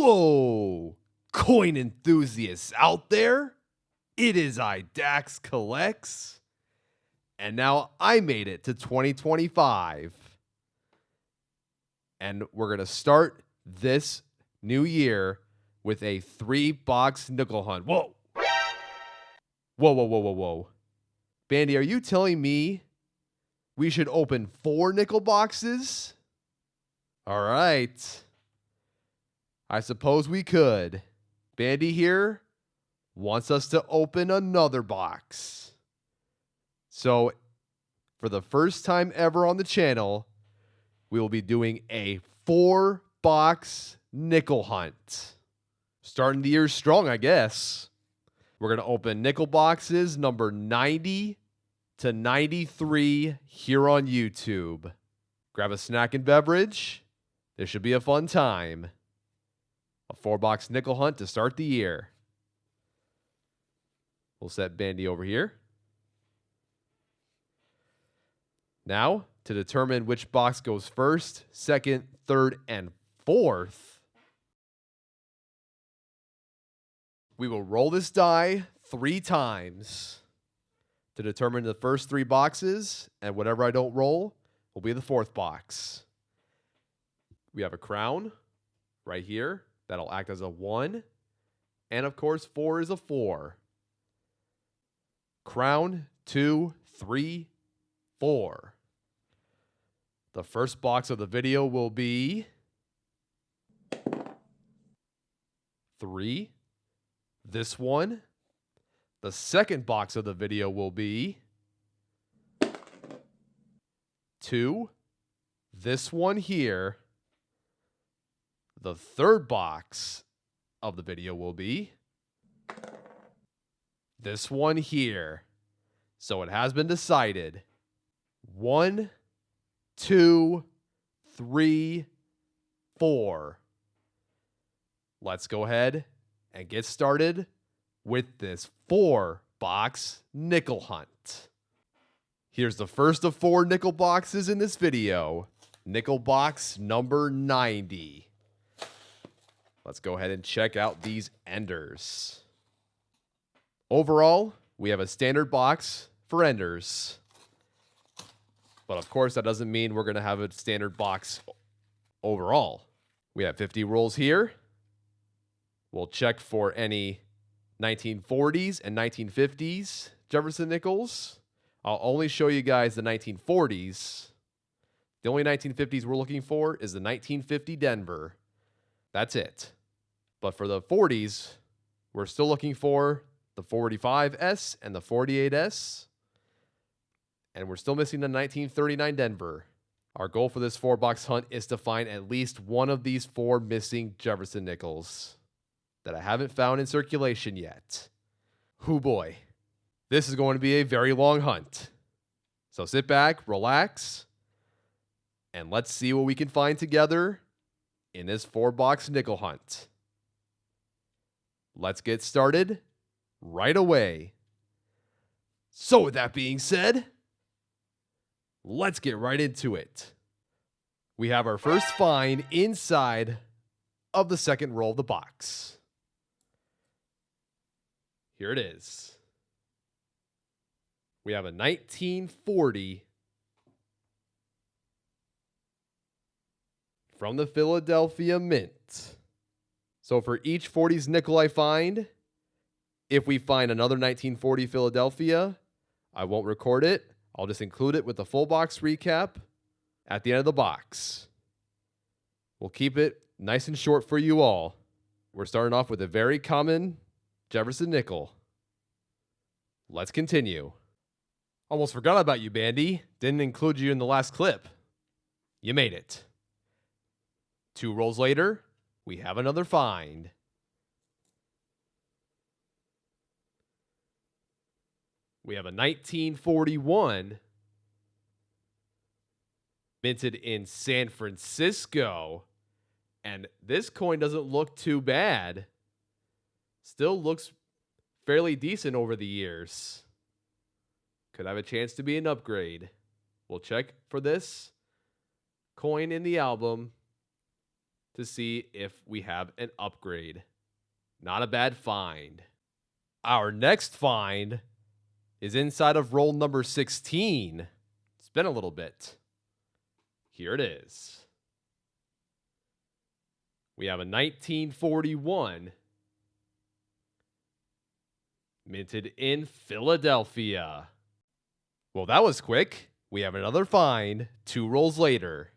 Whoa! Coin enthusiasts out there, it is Dax Collects, and now I made it to 2025. And we're going to start this new year with a 3-box nickel hunt. Whoa! Whoa, whoa, whoa, whoa, whoa. Bandy, are you telling me we should open 4 nickel boxes? All right. I suppose we could. Bandy here wants us to open another box. So, for the first time ever on the channel, we will be doing a 4-box nickel hunt. Starting the year strong, I guess. We're going to open nickel boxes number 90 to 93 here on YouTube. Grab a snack and beverage. This should be a fun time. A 4-box nickel hunt to start the year. We'll set Bandy over here. Now, to determine which box goes first, second, third, and fourth, we will roll this die 3 times to determine the first 3 boxes, and whatever I don't roll will be the 4th box. We have a crown right here. That'll act as a 1. And of course, 4 is a 4. Crown, 2, 3, 4. The first box of the video will be 3. This one. The second box of the video will be 2. This one here. The third box of the video will be this one here. So it has been decided. 1, 2, 3, 4. Let's go ahead and get started with this 4-box nickel hunt. Here's the first of 4 nickel boxes in this video. Nickel box number 90. Let's go ahead and check out these enders. Overall, we have a standard box for enders. But of course, that doesn't mean we're going to have a standard box overall. We have 50 rolls here. We'll check for any 1940s and 1950s Jefferson nickels. I'll only show you guys the 1940s. The only 1950s we're looking for is the 1950 Denver. That's it. But for the 40s, we're still looking for the 45S and the 48S. And we're still missing the 1939 Denver. Our goal for this 4-box hunt is to find at least one of these 4 missing Jefferson nickels that I haven't found in circulation yet. Hoo boy. This is going to be a very long hunt. So sit back, relax, and let's see what we can find together in this 4-box nickel hunt. Let's get started right away. So with that being said, let's get right into it. We have our first find inside of the second roll of the box. Here it is. We have a 1940 from the Philadelphia Mint. So for each 40s nickel I find, if we find another 1940 Philadelphia, I won't record it. I'll just include it with the full box recap at the end of the box. We'll keep it nice and short for you all. We're starting off with a very common Jefferson nickel. Let's continue. Almost forgot about you, Bandy. Didn't include you in the last clip. You made it. 2 rolls later, we have another find. We have a 1941 minted in San Francisco. And this coin doesn't look too bad. Still looks fairly decent over the years. Could have a chance to be an upgrade. We'll check for this coin in the album. to see if we have an upgrade. Not a bad find. Our next find is inside of roll number 16. It's been a little bit. Here it is. We have a 1941 minted in Philadelphia. Well, that was quick. We have another find 2 rolls later.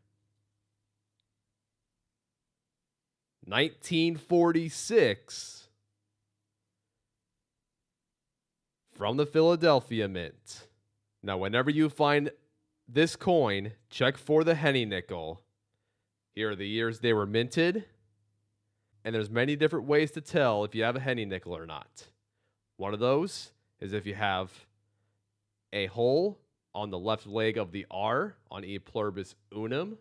1946 from the Philadelphia Mint. Now, whenever you find this coin, check for the penny nickel. Here are the years they were minted. And there's many different ways to tell if you have a penny nickel or not. One of those is if you have a hole on the left leg of the R on E pluribus unum.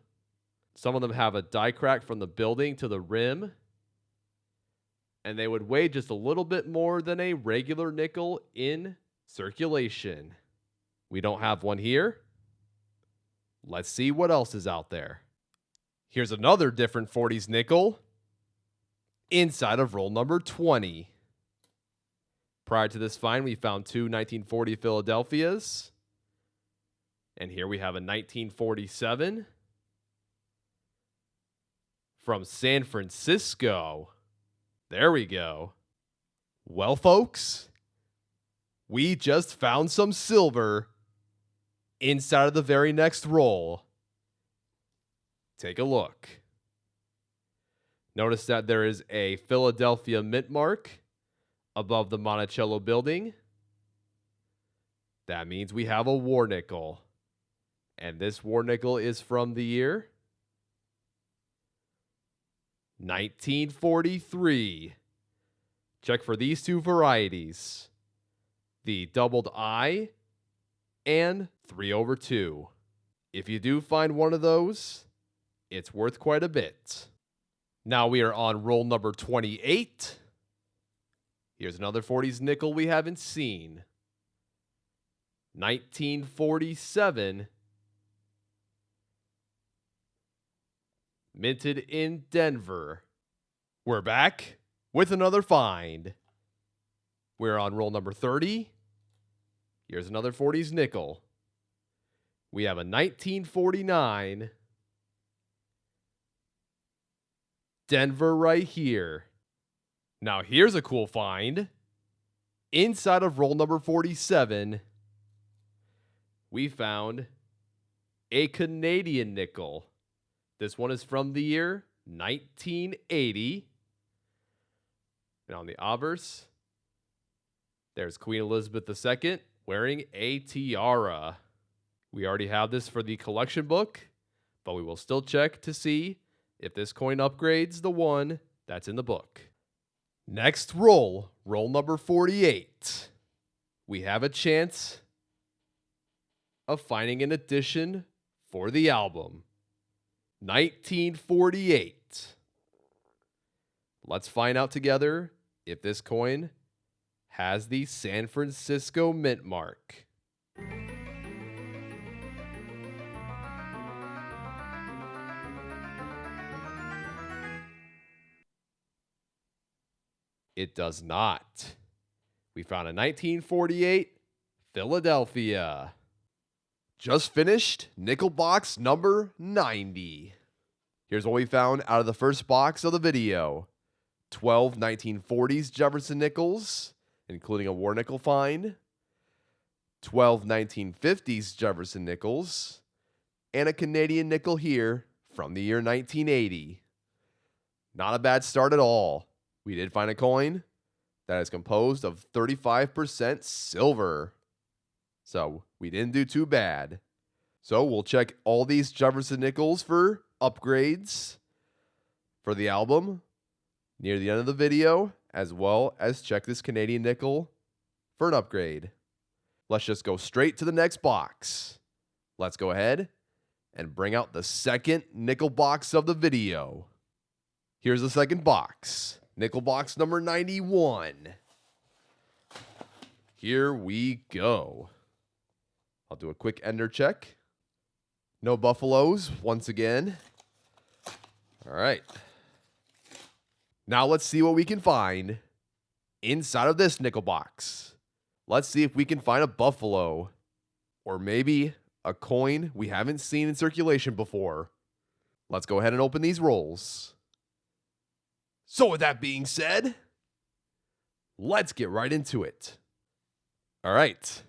Some of them have a die crack from the building to the rim. And they would weigh just a little bit more than a regular nickel in circulation. We don't have one here. Let's see what else is out there. Here's another different 40s nickel inside of roll number 20. Prior to this find, we found 2 1940 Philadelphias. And here we have a 1947 from San Francisco. There we go. Well, folks, we just found some silver inside of the very next roll. Take a look. Notice that there is a Philadelphia mint mark above the Monticello building. That means we have a war nickel. And this war nickel is from the year 1943. Check for these 2 varieties. The doubled I and 3/2. If you do find one of those, it's worth quite a bit. Now we are on roll number 28. Here's another 40s nickel we haven't seen. 1947. Minted in Denver. We're back with another find. We're on roll number 30. Here's another 40s nickel. We have a 1949 Denver right here. Now here's a cool find. Inside of roll number 47, we found a Canadian nickel. This one is from the year 1980. And on the obverse, there's Queen Elizabeth II wearing a tiara. We already have this for the collection book, but we will still check to see if this coin upgrades the one that's in the book. Next roll, roll number 48. We have a chance of finding an edition for the album. 1948. Let's find out together if this coin has the San Francisco mint mark. It does not. We found a 1948 Philadelphia. Just finished nickel box number 90. Here's what we found out of the first box of the video. 12 1940s Jefferson nickels, including a war nickel find. 12 1950s Jefferson nickels, and a Canadian nickel here from the year 1980. Not a bad start at all. We did find a coin that is composed of 35% silver. So we didn't do too bad. So we'll check all these Jefferson nickels for upgrades for the album near the end of the video, as well as check this Canadian nickel for an upgrade. Let's just go straight to the next box. Let's go ahead and bring out the second nickel box of the video. Here's the second box. Nickel box number 91. Here we go. I'll do a quick ender check. No buffaloes once again. All right. Now let's see what we can find inside of this nickel box. Let's see if we can find a buffalo, or maybe a coin we haven't seen in circulation before. Let's go ahead and open these rolls. So with that being said, let's get right into it. All right,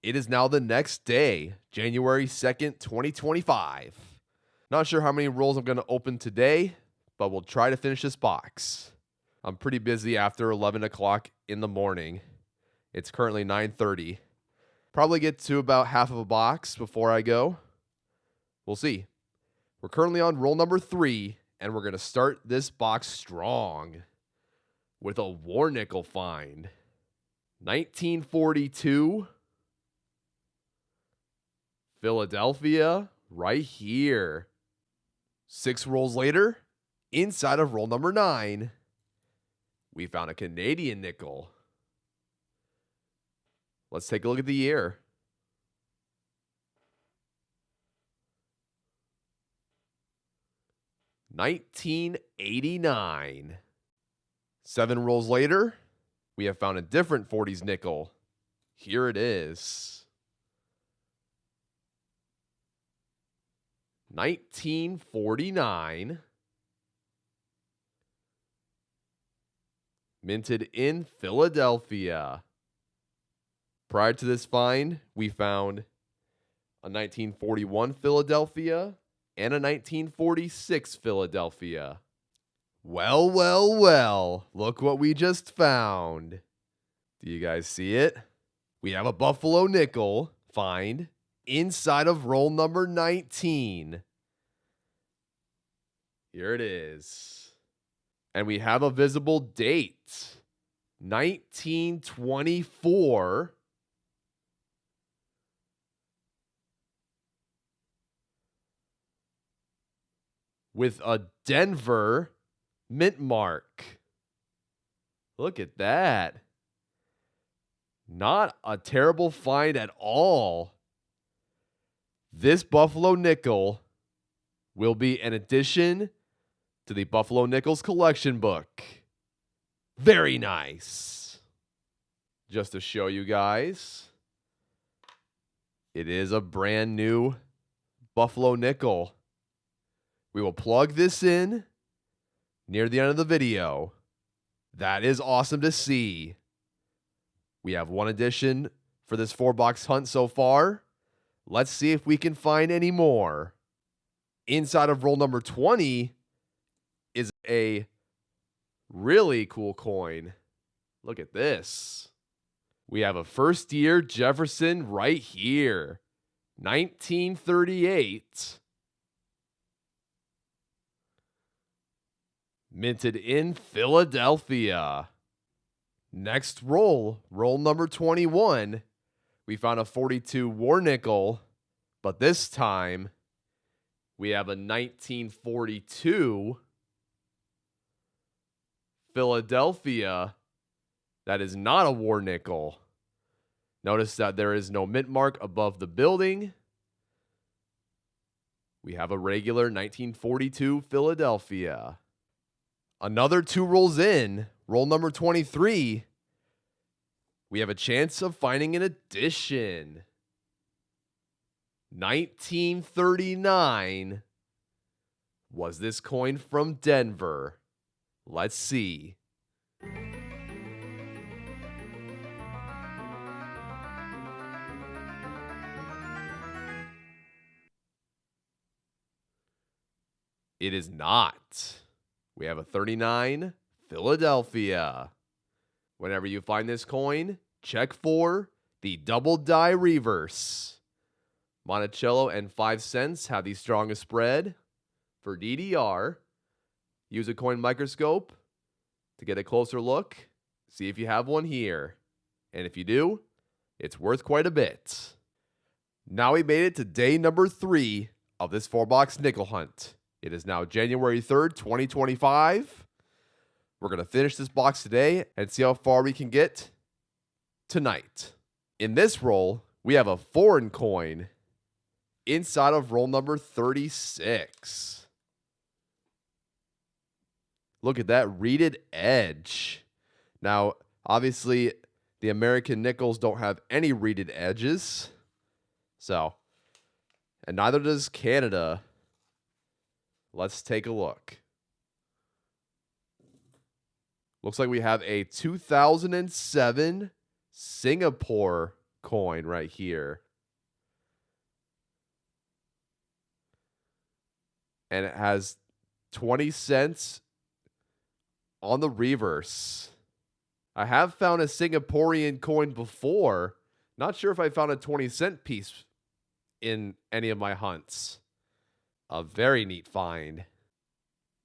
it is now the next day, January 2nd, 2025. Not sure how many rolls I'm going to open today, but we'll try to finish this box. I'm pretty busy after 11 o'clock in the morning. It's currently 9:30. Probably get to about half of a box before I go. We'll see. We're currently on roll number 3, and we're going to start this box strong with a war nickel find. 1942, Philadelphia, right here. 6 rolls later, inside of roll number 9, we found a Canadian nickel. Let's take a look at the year. $1989. 7 rolls later, we have found a different 40s nickel. Here it is. 1949. Minted in Philadelphia. Prior to this find, we found a 1941 Philadelphia and a 1946 Philadelphia. Well, well, well, look what we just found. Do you guys see it? We have a Buffalo nickel find inside of roll number 19. Here it is. And we have a visible date. 1924. With a Denver mint mark. Look at that. Not a terrible find at all. This Buffalo nickel will be an addition to the Buffalo Nickels collection book. Very nice. Just to show you guys, it is a brand new Buffalo nickel. We will plug this in near the end of the video. That is awesome to see. We have 1 addition for this 4-box hunt so far. Let's see if we can find any more. Inside of roll number 20 is a really cool coin. Look at this. We have a first-year Jefferson right here. 1938. Minted in Philadelphia. Next roll, roll number 21. We found a 42 war nickel, but this time we have a 1942 Philadelphia that is not a war nickel. Notice that there is no mint mark above the building. We have a regular 1942 Philadelphia. Another 2 rolls in, roll number 23. We have a chance of finding an addition. 1939. Was this coin from Denver? Let's see. It is not. We have a 39 Philadelphia. Whenever you find this coin, check for the double die reverse. Monticello and 5 cents have the strongest spread. For DDR, use a coin microscope to get a closer look. See if you have one here. And if you do, it's worth quite a bit. Now we made it to day number 3 of this 4-box nickel hunt. It is now January 3rd, 2025. We're going to finish this box today and see how far we can get tonight. In this roll, we have a foreign coin inside of roll number 36. Look at that reeded edge. Now, obviously, the American nickels don't have any reeded edges. So, and neither does Canada. Let's take a look. Looks like we have a 2007 Singapore coin right here. And it has 20 cents on the reverse. I have found a Singaporean coin before. Not sure if I found a 20-cent piece in any of my hunts. A very neat find.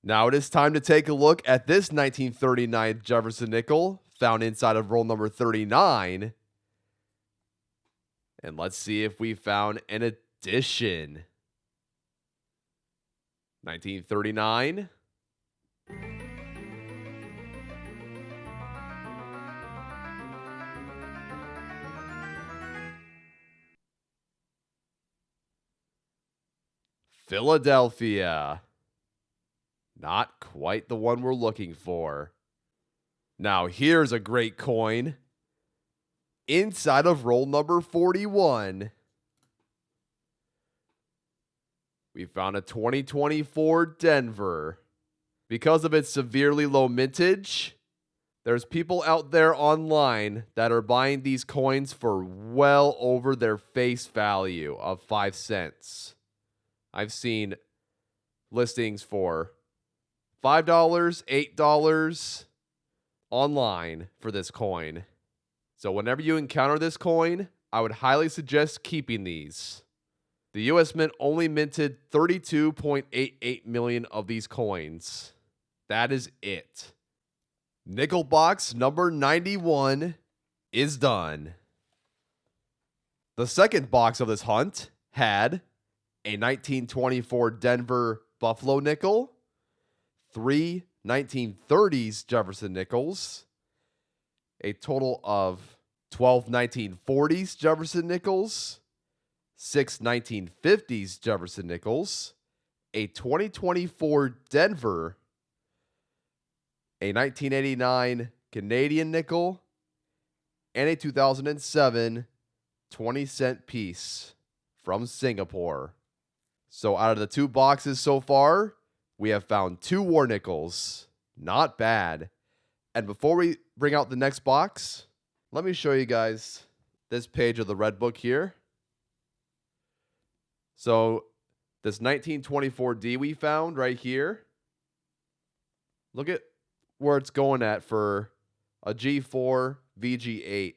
Now it is time to take a look at this 1939 Jefferson nickel found inside of roll number 39. And let's see if we found an addition. 1939. Philadelphia. Not quite the one we're looking for. Now here's a great coin. Inside of roll number 41. We found a 2024 Denver. Because of its severely low mintage, there's people out there online that are buying these coins for well over their face value of 5 cents. I've seen listings for $5, $8 online for this coin. So whenever you encounter this coin, I would highly suggest keeping these. The US Mint only minted 32.88 million of these coins. That is it. Nickel box number 91 is done. The second box of this hunt had a 1924 Denver Buffalo nickel, 3 1930s Jefferson nickels, a total of 12 1940s Jefferson nickels, 6 1950s Jefferson nickels, a 2024 Denver, a 1989 Canadian nickel, and a 2007 20-cent piece from Singapore. So out of the 2 boxes so far, we have found 2 war nickels. Not bad. And before we bring out the next box, let me show you guys this page of the Red Book here. So this 1924D we found right here. Look at where it's going at for a G4 VG8.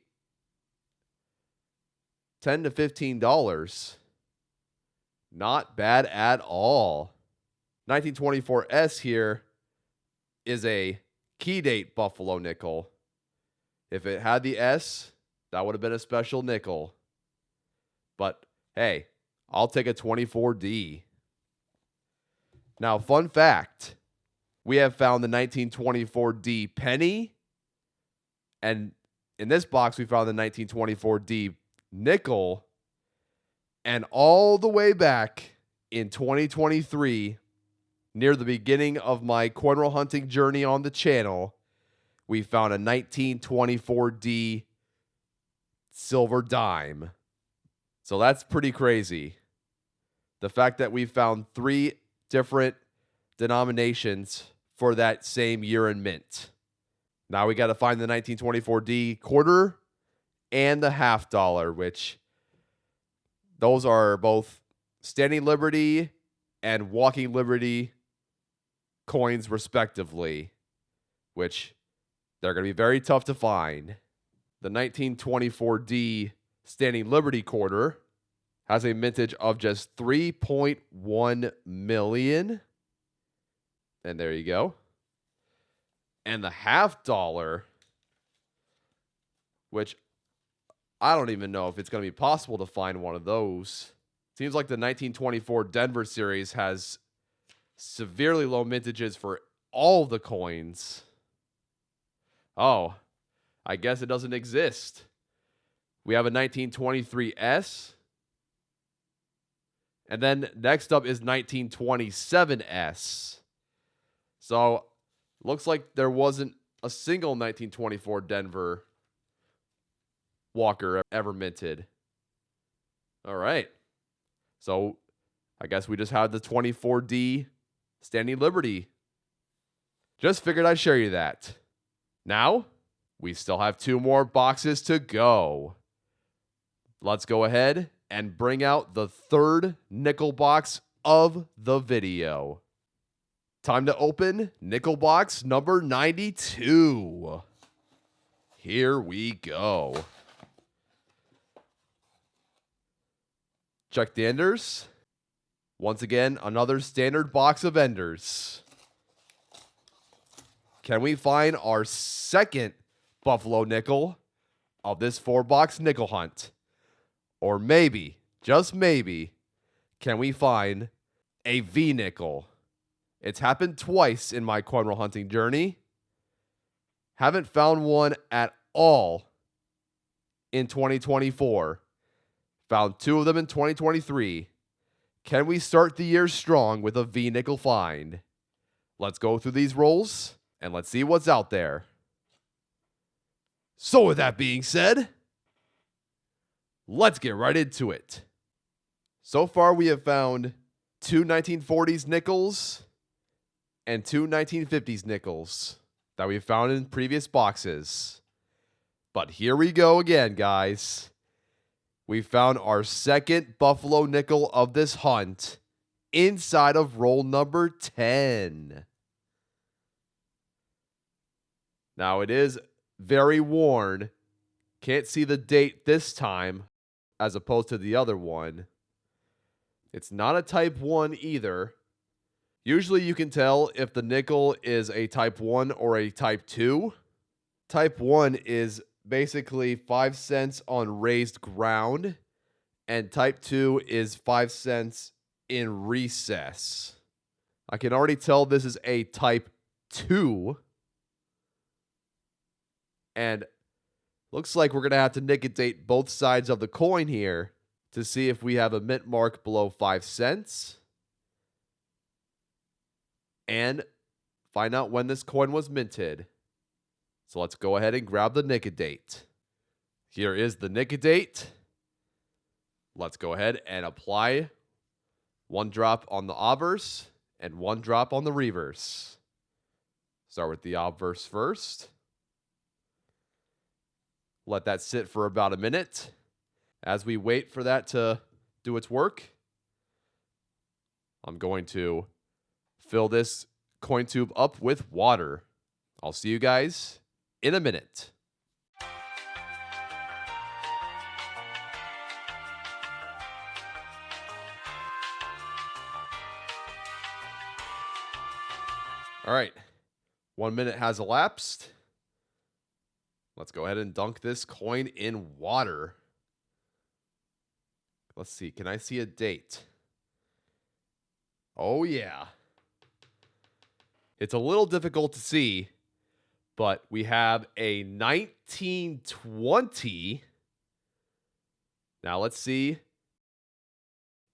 $10 to $15. Not bad at all. 1924S here is a key date Buffalo nickel. If it had the S, that would have been a special nickel. But hey, I'll take a 24D. Now, fun fact. We have found the 1924D penny. And in this box, we found the 1924D nickel. And all the way back in 2023, near the beginning of my coin roll hunting journey on the channel, we found a 1924D silver dime. So that's pretty crazy. The fact that we found 3 different denominations for that same year in mint. Now we got to find the 1924D quarter and the $50, which those are both Standing Liberty and Walking Liberty coins respectively, which they're going to be very tough to find. The 1924D Standing Liberty quarter has a mintage of just 3.1 million. And there you go. And the $50, which I don't even know if it's going to be possible to find one of those. Seems like the 1924 Denver series has severely low mintages for all the coins. Oh, I guess it doesn't exist. We have a 1923S. And then next up is 1927S. So Looks like there wasn't a single 1924 Denver Walker ever minted. All right. So I guess we just had the 24D Standing Liberty. Just figured I'd share you that. Now, we still have 2 more boxes to go. Let's go ahead and bring out the 3rd nickel box of the video. Time to open nickel box number 92. Here we go. Check the enders. Once again, another standard box of enders. Can we find our 2nd Buffalo nickel of this 4-box nickel hunt? Or maybe, just maybe, can we find a V nickel? It's happened twice in my coin roll hunting journey. Haven't found one at all in 2024. Found 2 of them in 2023. Can we start the year strong with a V nickel find? Let's go through these rolls and let's see what's out there. So with that being said, let's get right into it. So far we have found 2 1940s nickels and 2 1950s nickels that we found in previous boxes. But here we go again, guys. We found our 2nd Buffalo nickel of this hunt inside of roll number 10. Now it is very worn. Can't see the date this time as opposed to the other one. It's not a type 1 either. Usually you can tell if the nickel is a type 1 or a type 2. Type 1 is basically 5 cents on raised ground, and type 2 is 5 cents in recess. I can already tell this is a type 2. And looks like we're going to have to nickel-date both sides of the coin here to see if we have a mint mark below 5 cents. And find out when this coin was minted. So let's go ahead and grab the nickel-date. Here is the nickel-date. Let's go ahead and apply 1 drop on the obverse and 1 drop on the reverse. Start with the obverse first. Let that sit for about a minute. As we wait for that to do its work, I'm going to fill this coin tube up with water. I'll see you guys in a minute. All right, 1 minute has elapsed. Let's go ahead and dunk this coin in water. Let's see, can I see a date? Oh yeah. It's a little difficult to see, but we have a 1920. Now let's see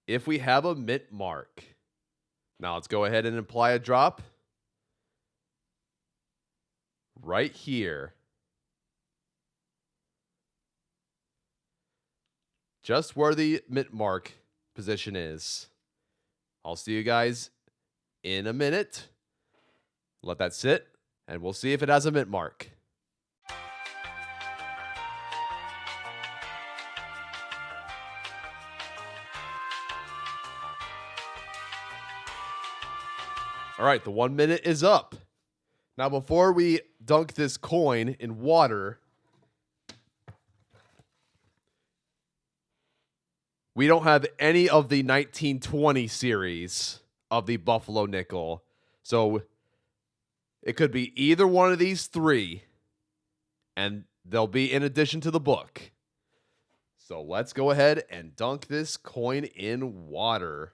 if we have a mint mark. Now let's go ahead and apply a drop right here. Just where the mint mark position is. I'll see you guys in a minute. Let that sit, and we'll see if it has a mint mark. All right, the 1 minute is up. Now, before we dunk this coin in water, we don't have any of the 1920 series of the Buffalo nickel. So it could be either one of these 3, and they'll be in addition to the book. So let's go ahead and dunk this coin in water.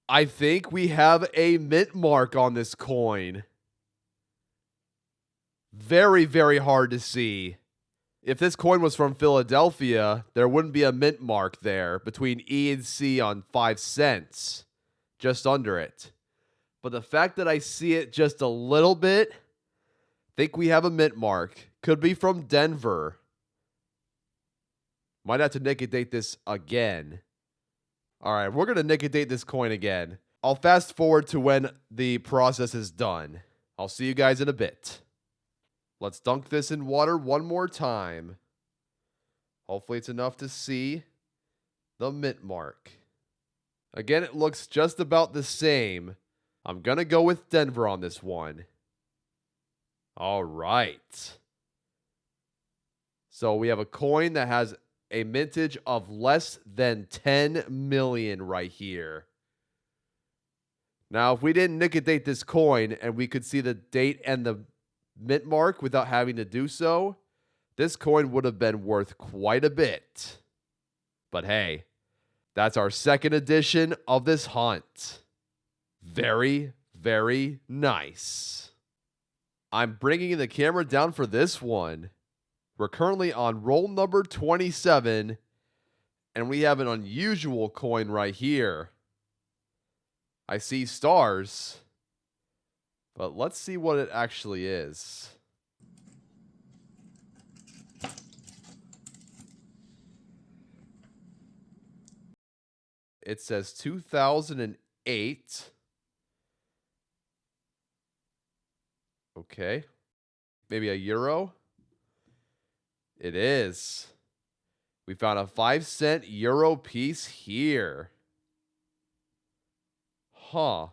I think we have a mint mark on this coin. Very, very hard to see. If this coin was from Philadelphia, there wouldn't be a mint mark there between E and C on 5 cents. Just under it. But the fact that I see it just a little bit, think we have a mint mark. Could be from Denver. Might have to nickel-date this again. All right, we're going to nickel-date this coin again. I'll fast forward to when the process is done. I'll see you guys in a bit. Let's dunk this in water one more time. Hopefully it's enough to see the mint mark. Again, it looks just about the same. I'm going to go with Denver on this one. All right. So we have a coin that has a mintage of less than 10 million right here. Now, if we didn't nickel-date this coin and we could see the date and the mint mark without having to do so, this coin would have been worth quite a bit. But hey, that's our second edition of this hunt. Very, very nice. I'm bringing the camera down for this one. We're currently on roll number 27, and we have an unusual coin right here. I see stars, but let's see what it actually is. It says 2008. Okay. Maybe a euro? It is. We found a 5-cent euro piece here. Huh.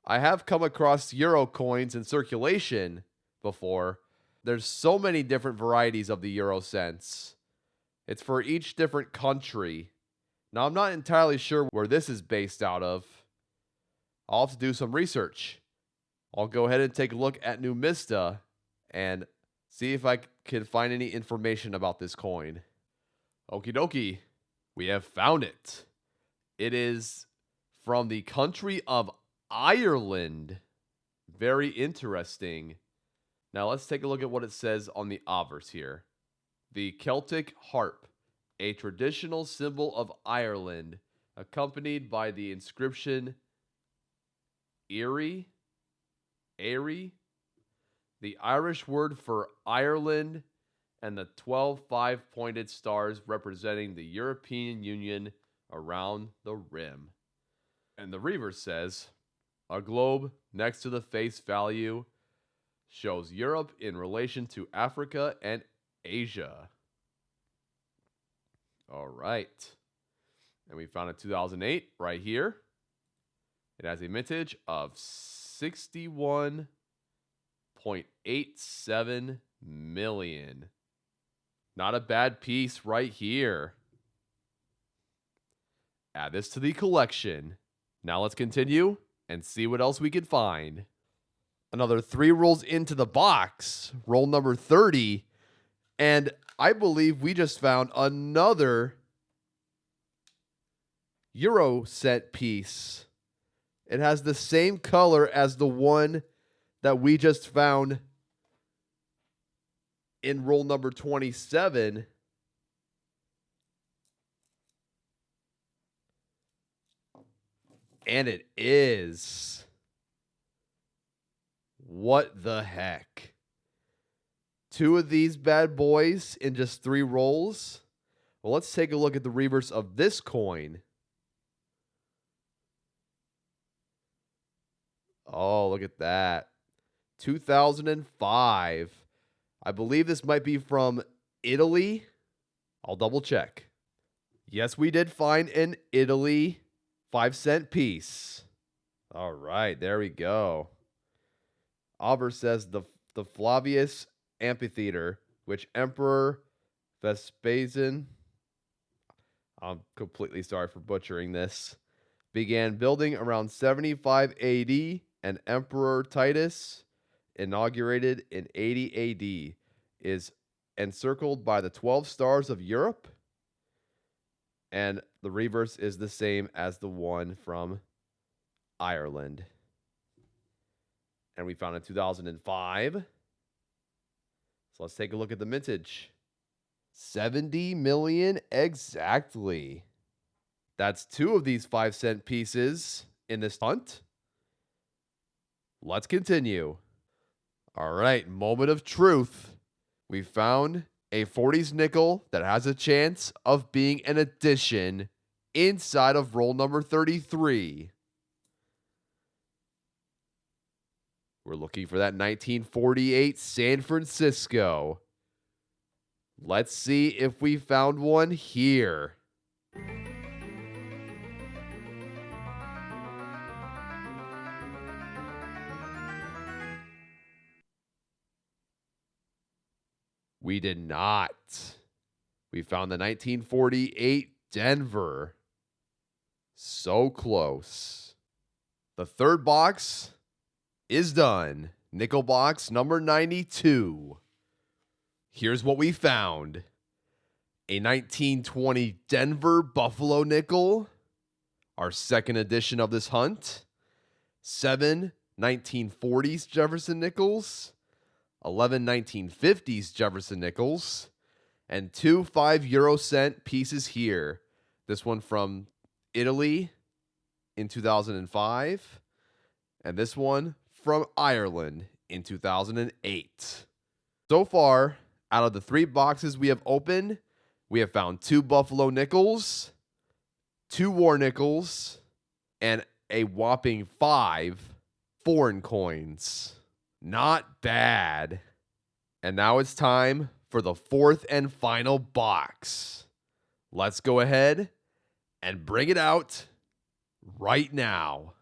I have come across euro coins in circulation before. There's so many different varieties of the euro cents. It's for each different country. Now, I'm not entirely sure where this is based out of. I'll have to do some research. I'll go ahead and take a look at Numista and see if I can find any information about this coin. Okie dokie. We have found it. It is from the country of Ireland. Very interesting. Now let's take a look at what it says on the obverse here. The Celtic harp, a traditional symbol of Ireland, accompanied by the inscription Erie, the Irish word for Ireland, and the 12 5-pointed stars representing the European Union around the rim. And the reverse says, a globe next to the face value shows Europe in relation to Africa and Asia. All right. And we found a 2008 right here. It has a mintage of 61.87 million. Not a bad piece right here. Add this to the collection. Now let's continue and see what else we can find. Another 3 rolls into the box. Roll number 30. And I believe we just found another Euro cent piece. It has the same color as the one that we just found in roll number 27. And it is. What the heck? 2 of these bad boys in just 3 rolls. Well, let's take a look at the reverse of this coin. Oh, look at that. 2005. I believe this might be from Italy. I'll double check. Yes, we did find an Italy 5-cent piece. All right, there we go. Auber says the Flavius Amphitheater, which Emperor Vespasian, I'm completely sorry for butchering this, began building around 75 AD, and Emperor Titus inaugurated in 80 AD, is encircled by the 12 stars of Europe, and the reverse is the same as the one from Ireland. And we found in 2005. So let's take a look at the mintage. 70 million exactly. That's 2 of these 5-cent pieces in this hunt. Let's continue. All right, moment of truth. We found a 40s nickel that has a chance of being an addition inside of roll number 33. We're looking for that 1948 San Francisco. Let's see if we found one here. We did not. We found the 1948 Denver. So close. The third box is done. Nickel box number 92. Here's what we found. A 1920 Denver Buffalo nickel. Our second edition of this hunt. 7 1940s Jefferson nickels. 11 1950s Jefferson nickels. And 2 5-euro-cent pieces here. This one from Italy in 2005. And this one from Ireland in 2008. So far, out of the 3 boxes we have opened, we have found 2 Buffalo nickels, 2 war nickels, and a whopping 5 foreign coins. Not bad. And now it's time for the 4th and final box. Let's go ahead and bring it out right now.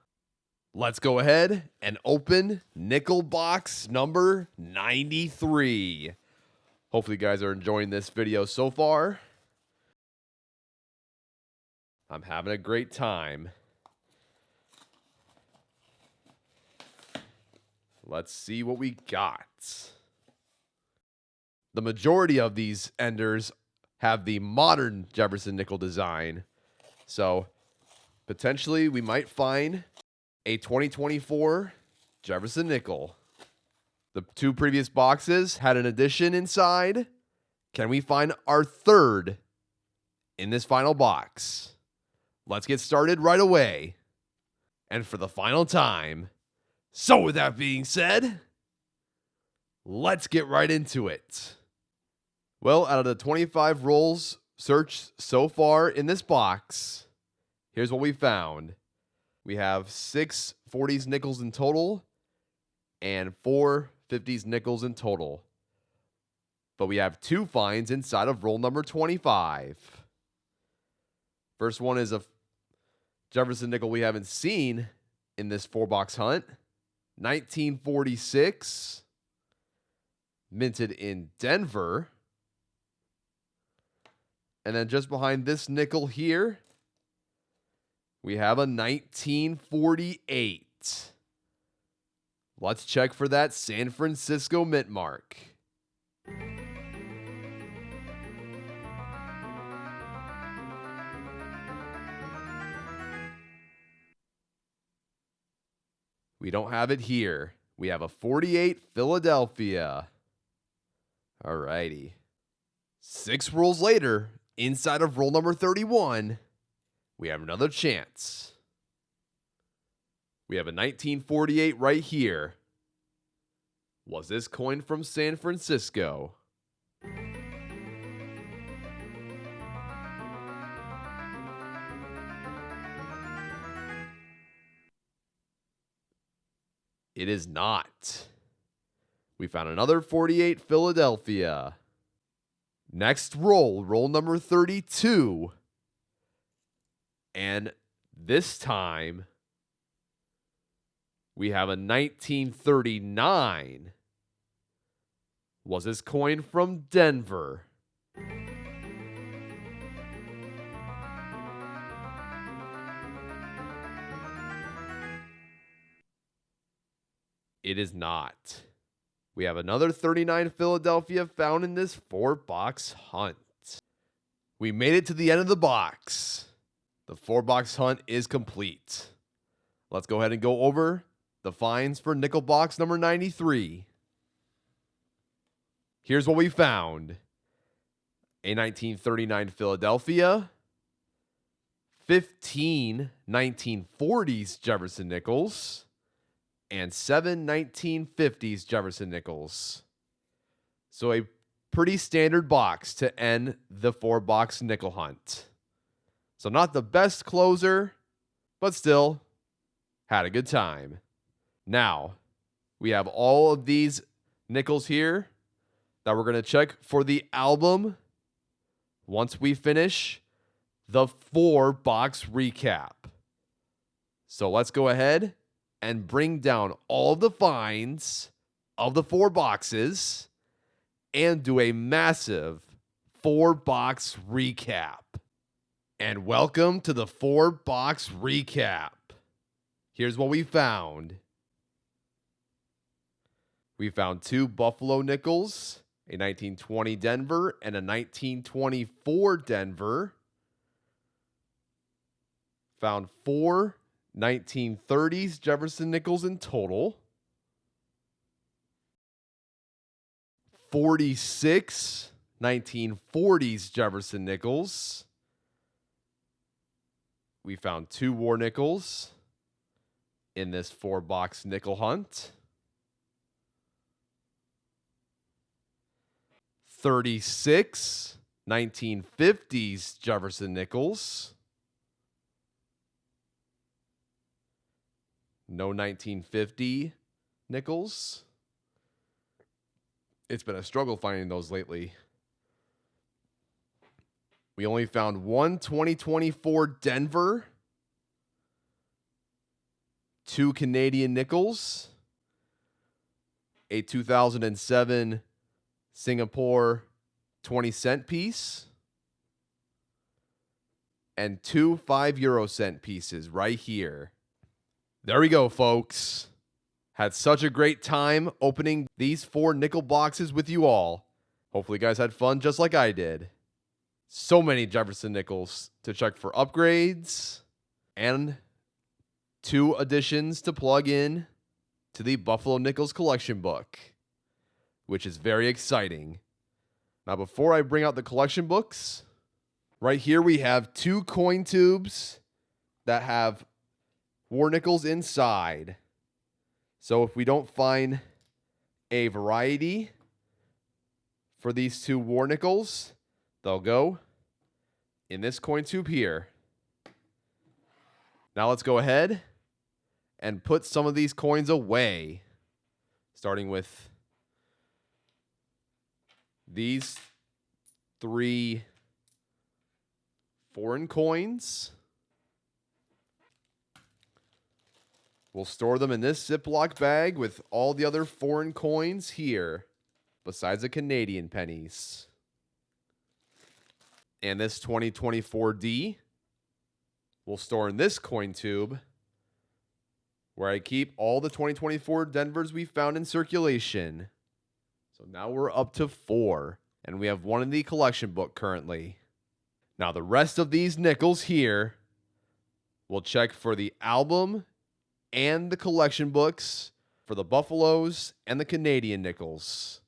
Let's go ahead and open nickel box number 93. Hopefully you guys are enjoying this video so far. I'm having a great time. Let's see what we got. The majority of these enders have the modern Jefferson nickel design. So potentially we might find a 2024 Jefferson nickel. The 2 previous boxes had an addition inside. Can we find our 3rd in this final box? Let's get started right away. And for the final time. So with that being said, let's get right into it. Well, out of the 25 rolls searched so far in this box, here's what we found. We have 6 40s nickels in total and 4 50s nickels in total. But we have 2 finds inside of roll number 25. First one is a Jefferson nickel we haven't seen in this 4-box hunt. 1946, minted in Denver. And then just behind this nickel here, we have a 1948. Let's check for that San Francisco mint mark. We don't have it here. We have a 48 Philadelphia. Alrighty. 6 rolls later, inside of roll number 31, we have another chance. We have a 1948 right here. Was this coin from San Francisco? It is not. We found another 48 Philadelphia. Next roll, roll number 32. And this time, we have a 1939. Was this coin from Denver? It is not. We have another 39 Philadelphia found in this 4-box hunt. We made it to the end of the box. The 4-box hunt is complete. Let's go ahead and go over the finds for nickel box number 93. Here's what we found. A 1939 Philadelphia, 15 1940s Jefferson nickels, and 7 1950s Jefferson nickels. So a pretty standard box to end the 4-box nickel hunt. So not the best closer, but still had a good time. Now, we have all of these nickels here that we're going to check for the album once we finish the 4-box recap. So let's go ahead and bring down all of the finds of the 4 boxes and do a massive 4-box recap. And welcome to the 4-box recap. Here's what we found. We found 2 Buffalo nickels, a 1920 Denver and a 1924 Denver. Found 4 1930s Jefferson nickels in total. 46 1940s Jefferson nickels. We found 2 war nickels in this 4-box nickel hunt. 36 1950s Jefferson nickels. No 1950 nickels. It's been a struggle finding those lately. We only found 1 2024 Denver, 2 Canadian nickels, a 2007 Singapore 20-cent piece, and 2 5-euro-cent pieces right here. There we go, folks. Had such a great time opening these 4 nickel boxes with you all. Hopefully you guys had fun just like I did. So many Jefferson nickels to check for upgrades and 2 additions to plug in to the Buffalo Nickels collection book, which is very exciting. Now, before I bring out the collection books, right here we have 2 coin tubes that have war nickels inside. So if we don't find a variety for these 2 war nickels, they'll go in this coin tube here. Now let's go ahead and put some of these coins away, starting with these 3 foreign coins. We'll store them in this Ziploc bag with all the other foreign coins here, besides the Canadian pennies. And this 2024D we'll store in this coin tube, where I keep all the 2024 Denvers we found in circulation. So now we're up to 4, and we have 1 in the collection book currently. Now the rest of these nickels here, we'll check for the album and the collection books for the Buffaloes and the Canadian nickels.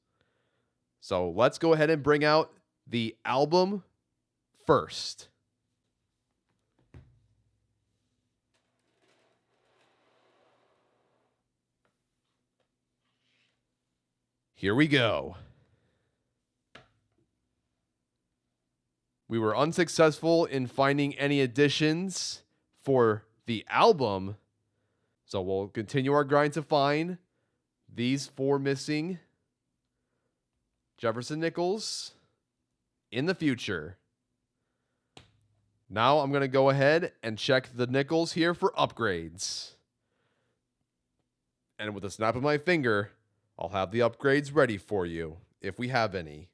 So let's go ahead and bring out the album first. Here we go. We were unsuccessful in finding any additions for the album, so we'll continue our grind to find these 4 missing Jefferson nickels in the future. Now I'm going to go ahead and check the nickels here for upgrades. And with a snap of my finger, I'll have the upgrades ready for you, if we have any.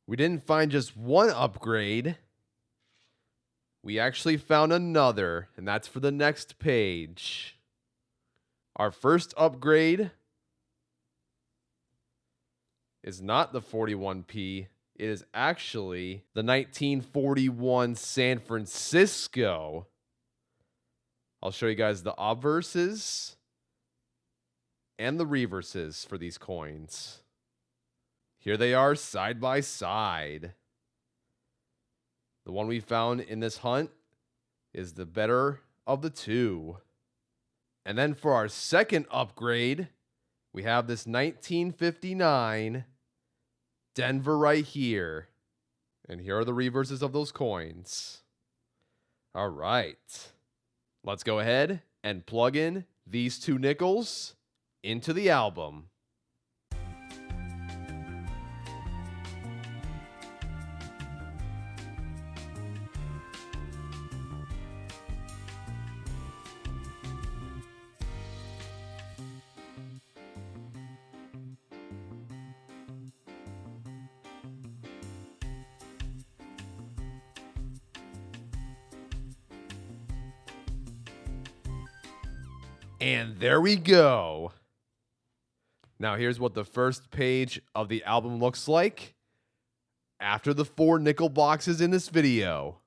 We didn't find just 1 upgrade. We actually found another, and that's for the next page. Our first upgrade is not the 41p. It is actually the 1941 San Francisco I'll show you guys the obverses and the reverses for these coins. Here they are side by side. The one we found in this hunt is the better of the two. And then for our second upgrade, we have this 1959 Denver right here. And here are the reverses of those coins. All right. Let's go ahead and plug in these two nickels into the album. And there we go. Now here's what the first page of the album looks like after the 4 nickel boxes in this video.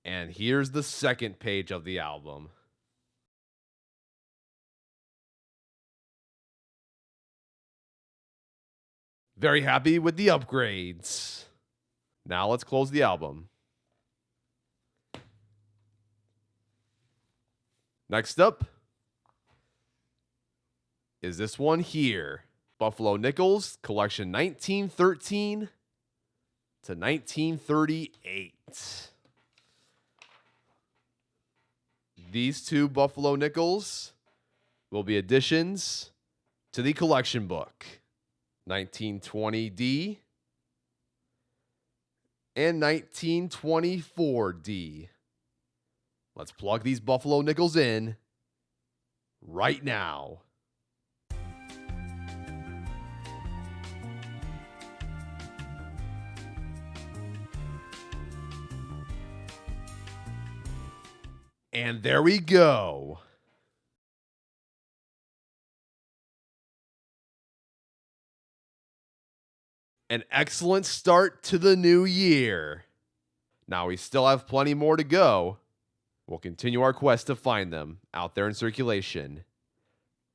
And here's the second page of the album. Very happy with the upgrades. Now let's close the album. Next up is this one here. Buffalo Nickels, collection 1913 to 1938. These 2 Buffalo Nickels will be additions to the collection book. 1920D and 1924D. Let's plug these Buffalo Nickels in right now. And there we go. An excellent start to the new year. Now we still have plenty more to go. We'll continue our quest to find them out there in circulation.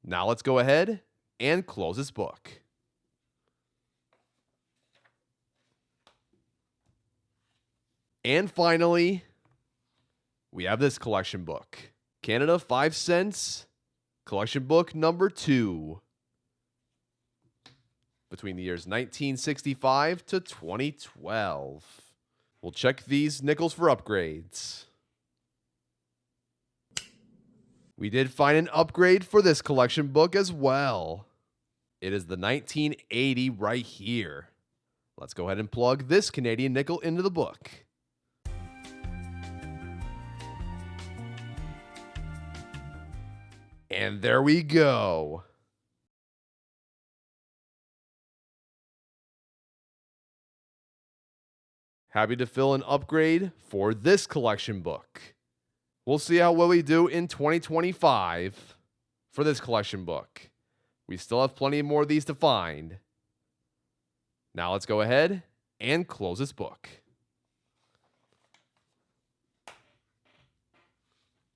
Now let's go ahead and close this book. And finally, we have this collection book. Canada 5 cents, collection book number 2. Between the years 1965 to 2012. We'll check these nickels for upgrades. We did find an upgrade for this collection book as well. It is the 1980 right here. Let's go ahead and plug this Canadian nickel into the book. And there we go. Happy to fill an upgrade for this collection book. We'll see how well we do in 2025 for this collection book. We still have plenty more of these to find. Now let's go ahead and close this book.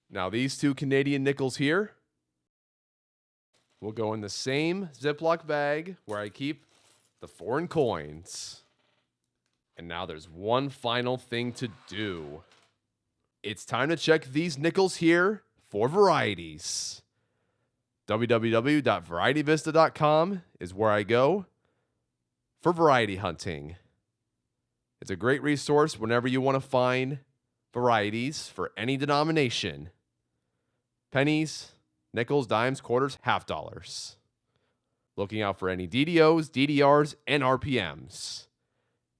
Now these 2 Canadian nickels here will go in the same Ziploc bag where I keep the foreign coins. And now there's one final thing to do. It's time to check these nickels here for varieties. www.varietyvista.com is where I go for variety hunting. It's a great resource whenever you want to find varieties for any denomination. Pennies, nickels, dimes, quarters, half dollars. Looking out for any DDOs, DDRs, and RPMs.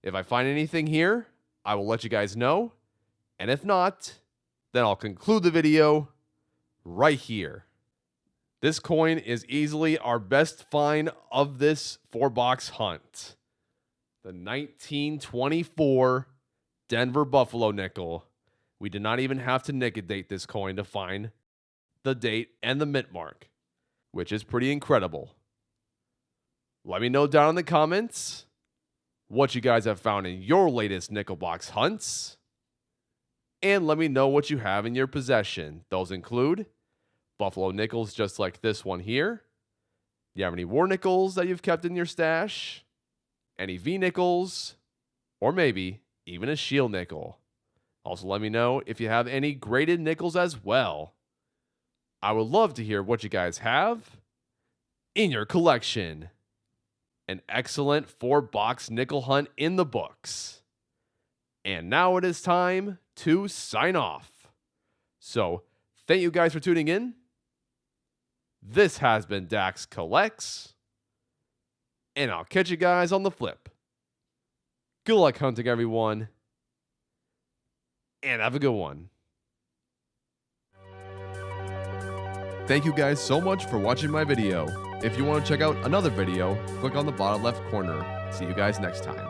If I find anything here, I will let you guys know. And if not, then I'll conclude the video right here. This coin is easily our best find of this 4-box hunt. The 1924 Denver Buffalo nickel. We did not even have to nick a date this coin to find the date and the mint mark, which is pretty incredible. Let me know down in the comments what you guys have found in your latest nickel box hunts. And let me know what you have in your possession. Those include Buffalo nickels just like this one here. Do you have any war nickels that you've kept in your stash? Any V nickels? Or maybe even a shield nickel. Also let me know if you have any graded nickels as well. I would love to hear what you guys have in your collection. An excellent 4-box nickel hunt in the books. And now it is time to sign off. So, thank you guys for tuning in. This has been Dax Collects. And I'll catch you guys on the flip. Good luck hunting, everyone. And have a good one. Thank you guys so much for watching my video. If you want to check out another video, click on the bottom left corner. See you guys next time.